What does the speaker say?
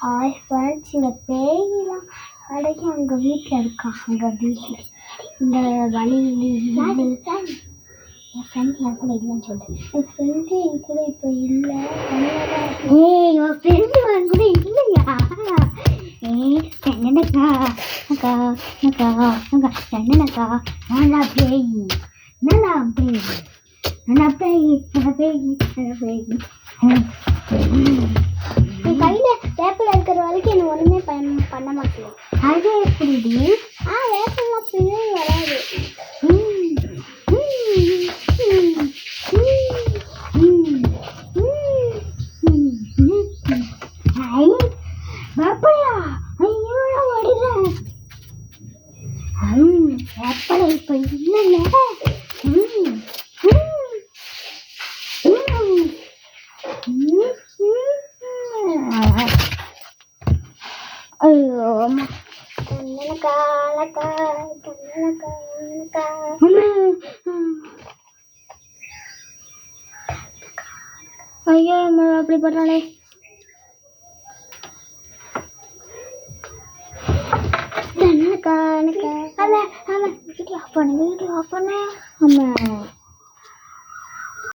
Hi friends, இந்த பேயெல்லாம் அடங்கி அவங்க வீட்டில் இருக்கான். அங்கே வீட்டில் இந்த வழியில் என் ஃப்ரெண்ட் என் கூட இல்லைன்னு சொல்கிறேன். என் ஃப்ரெண்டு என் கூட இப்போ இல்லை. என் ஃப்ரெண்டு என் கூட இல்லையா? என்னக்கா அக்கா அக்கா அக்கா என்னக்கா? நல்லா பேய் நல்லா பேய் நல்லா பேய் நல்லா பேய் நல்லா பேய். என் கையில் வேப்பில் இருக்கிற வரைக்கும் என்ன ஒன்றுமே பண்ண மாட்டேன். அது எப்படி? வேப்பெல்லாம் பின்னாடி வராது. வேப்பலையா? ஐயோ, ஓடுறேன். வேப்பலை இப்போ இல்லைல்ல. ஐயோ கண்ணனக்கா அக்கா கண்ணனக்கா அக்கா. ஐயோ மழை அப்படி பண்றாளே. கண்ணனக்கா அக்கா. ஆமா வீடியோ ஆஃப் பண்ணு ஆமா.